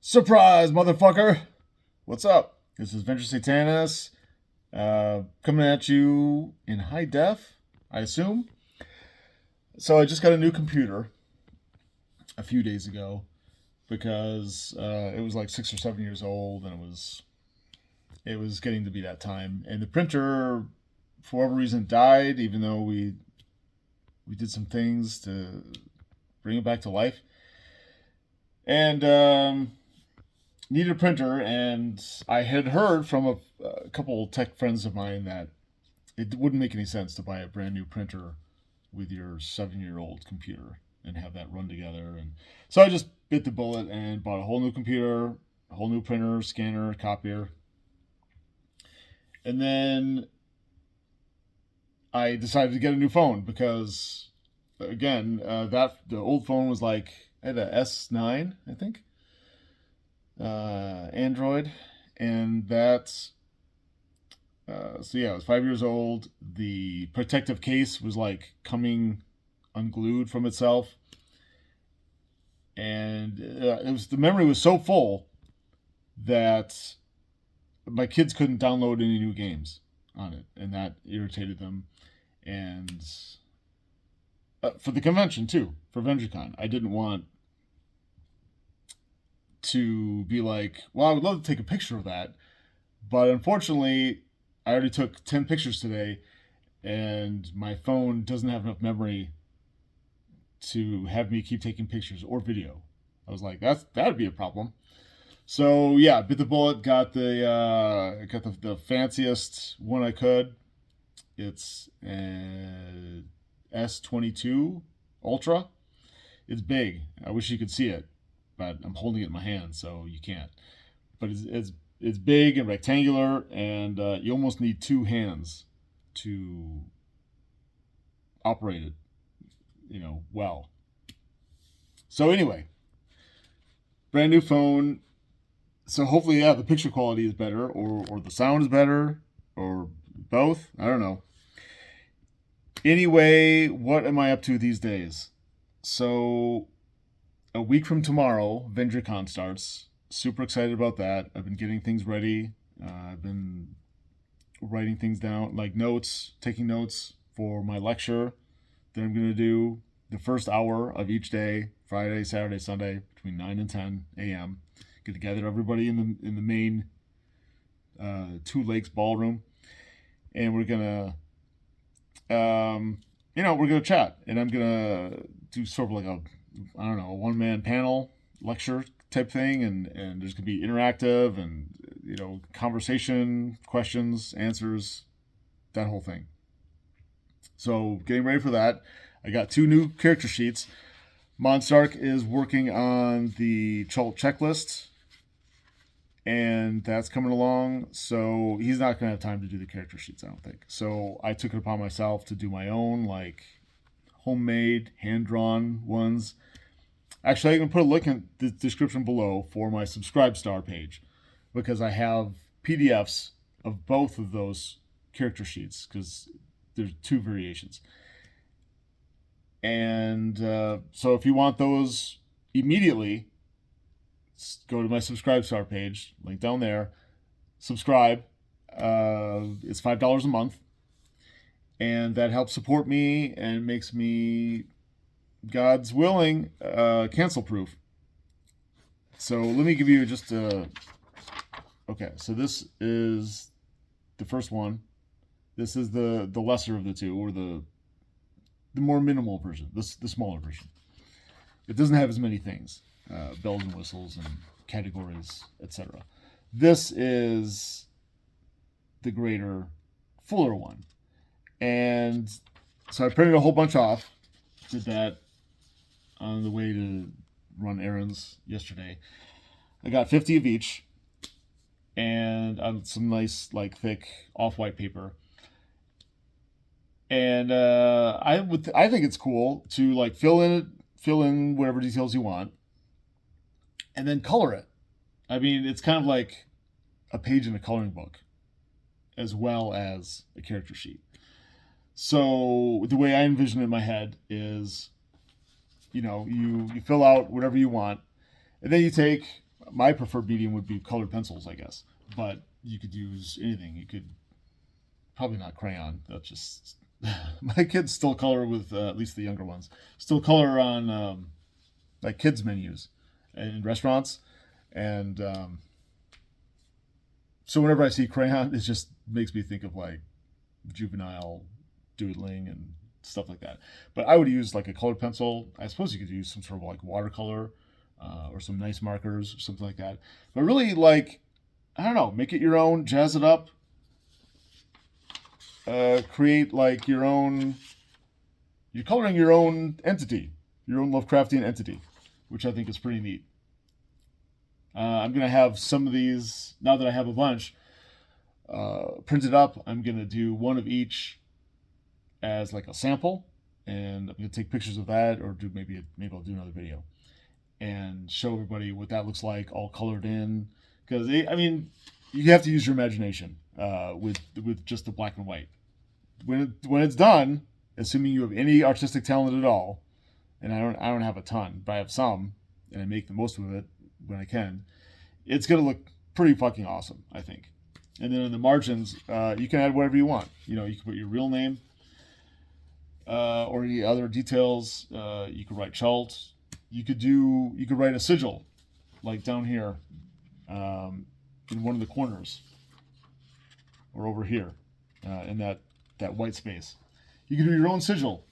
Surprise, motherfucker! What's up? This is Venture Satanis, coming at you in high def, I assume. So I just got a new computer a few days ago because it was like 6 or 7 years old, and it was getting to be that time. And the printer, for whatever reason, died, even though we did some things to bring it back to life. And needed a printer, and I had heard from a couple tech friends of mine that it wouldn't make any sense to buy a brand new printer with your 7-year-old computer and have that run together. And so I just bit the bullet and bought a whole new computer, a whole new printer, scanner, copier. And then I decided to get a new phone because, again, the old phone was like, I had a S9, I think, Android, and that's so yeah, it was 5 years old. The protective case was like coming unglued from itself, and the memory was so full that my kids couldn't download any new games on it, and that irritated them. And for the convention too, for VENGER CON, I didn't want to be like, well, I would love to take a picture of that, but unfortunately, I already took 10 pictures today, and my phone doesn't have enough memory to have me keep taking pictures or video. I was like, that'd be a problem. So yeah, bit the bullet, got the fanciest one I could. It's S22 Ultra. It's big. I wish you could see it, but I'm holding it in my hand, so you can't. But it's big and rectangular, and you almost need two hands to operate it, well. So anyway, brand new phone. So hopefully, yeah, the picture quality is better, or the sound is better, or both. I don't know. Anyway, what am I up to these days? So a week from tomorrow, VENGER CON starts. Super excited about that. I've been getting things ready. I've been writing things down, like notes, taking notes for my lecture that I'm going to do the first hour of each day, Friday, Saturday, Sunday, between 9 and 10 a.m. Get together everybody in the main Two Lakes ballroom, and we're gonna we're gonna chat, and I'm gonna do sort of like a one-man panel lecture type thing, and there's gonna be interactive and conversation, questions, answers, that whole thing. So getting ready for that. I got 2 new character sheets. Monstark is working on the Chult checklist, and that's coming along. So he's not going to have time to do the character sheets, I don't think. So I took it upon myself to do my own, like, homemade, hand-drawn ones. Actually, I'm going to put a link in the description below for my Subscribe Star page, because I have PDFs of both of those character sheets, because there's 2 variations. And so if you want those immediately, go to my Subscribe Star page, link down there. Subscribe. It's $5 a month, and that helps support me and makes me, God's willing, cancel proof. So let me give you just a. Okay, so this is the first one. This is the lesser of the 2, or the more minimal version, the smaller version. It doesn't have as many things, bells and whistles and categories, etc. This is the greater, fuller one. And so I printed a whole bunch off. Did that on the way to run errands yesterday. I got 50 of each, and on some nice, like, thick off-white paper. And I think it's cool to, like, fill in whatever details you want, and then color it. I mean, it's kind of like a page in a coloring book, as well as a character sheet. So the way I envision it in my head is, you fill out whatever you want, and then you take my preferred medium would be colored pencils, I guess. But you could use anything. You could probably not crayon. That's just my kids still color with at least the younger ones still color on like kids menus in restaurants, and so whenever I see crayon, it just makes me think of like juvenile doodling and stuff like that. But I would use like a colored pencil. I suppose you could use some sort of like watercolor or some nice markers or something like that. But really, like, I don't know, make it your own, jazz it up, create like your own. You're coloring your own entity, your own Lovecraftian entity, which I think is pretty neat. I'm gonna have some of these now that I have a bunch printed up. I'm gonna do one of each as like a sample, and I'm gonna take pictures of that, or do maybe I'll do another video and show everybody what that looks like, all colored in. Because I mean, you have to use your imagination with just the black and white. When it's done, assuming you have any artistic talent at all, and I don't have a ton, but I have some, and I make the most of it when I can, it's gonna look pretty fucking awesome, I think. And then in the margins, you can add whatever you want. You know, you can put your real name or any other details. You could write Chult. You could write a sigil, like down here, in one of the corners, or over here, in that white space. You can do your own sigil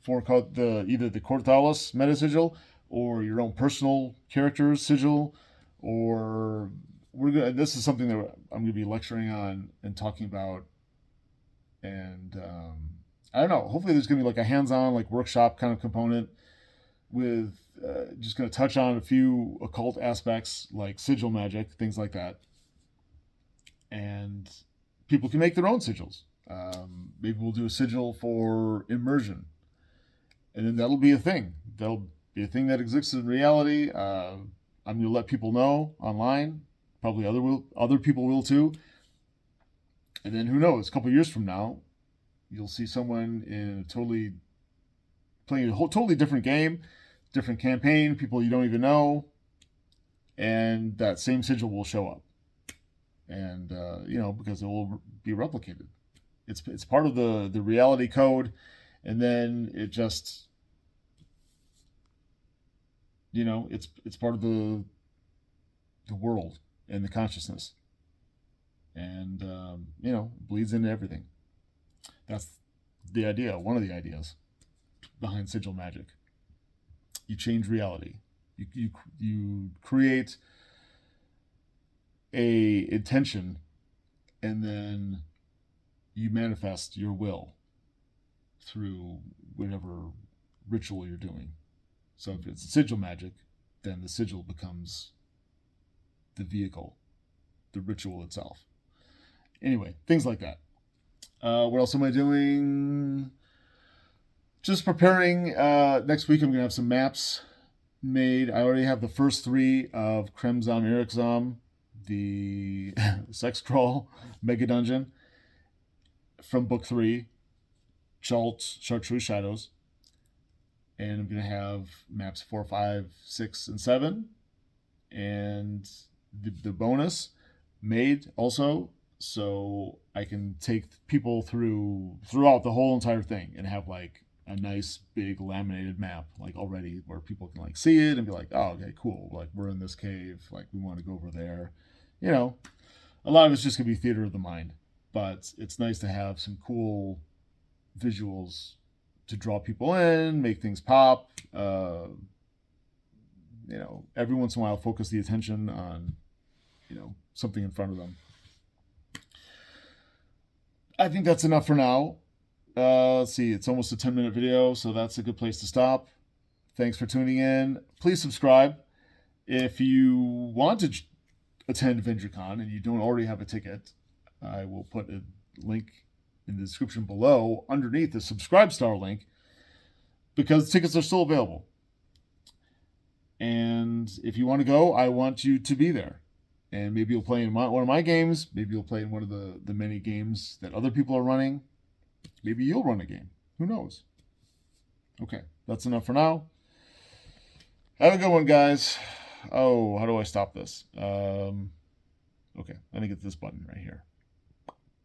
for either the Cortalis meta sigil, or your own personal character's sigil, or this is something that I'm going to be lecturing on and talking about, and I don't know. Hopefully, there's going to be like a hands-on, like workshop kind of component with just going to touch on a few occult aspects like sigil magic, things like that, and people can make their own sigils. Maybe we'll do a sigil for immersion, and then that'll be a thing. That'll be a thing that exists in reality. I'm going to let people know online. Probably other people will too. And then who knows? A couple of years from now, you'll see someone playing a totally different game, different campaign, people you don't even know, and that same sigil will show up. And because it will be replicated. It's part of the reality code, and then it just it's part of the world and the consciousness, and bleeds into everything. That's the idea. One of the ideas behind sigil magic. You change reality. You create a intention, and then you manifest your will through whatever ritual you're doing. So if it's sigil magic, then the sigil becomes the vehicle, the ritual itself. Anyway, things like that. What else am I doing? Just preparing. Next week I'm going to have some maps made. I already have the first 3 of Kremzam Erikzam, the Sex Crawl Mega Dungeon from Book 3, Chult, Chartreuse Shadows. And I'm going to have maps 4, 5, 6, and 7. And the bonus made also, so I can take people throughout the whole entire thing and have like a nice big laminated map, like already, where people can like see it and be like, oh, okay, cool. Like, we're in this cave. Like, we want to go over there. A lot of it's just going to be theater of the mind. But it's nice to have some cool visuals to draw people in, make things pop. Every once in a while, focus the attention on, something in front of them. I think that's enough for now. Let's see, it's almost a 10-minute video, so that's a good place to stop. Thanks for tuning in. Please subscribe. If you want to attend VENGER CON and you don't already have a ticket, I will put a link in the description below underneath the Subscribe Star link, because tickets are still available. And if you want to go, I want you to be there. And maybe you'll play in one of my games. Maybe you'll play in one of the many games that other people are running. Maybe you'll run a game. Who knows? Okay, that's enough for now. Have a good one, guys. Oh, how do I stop this? Okay, let me get this button right here.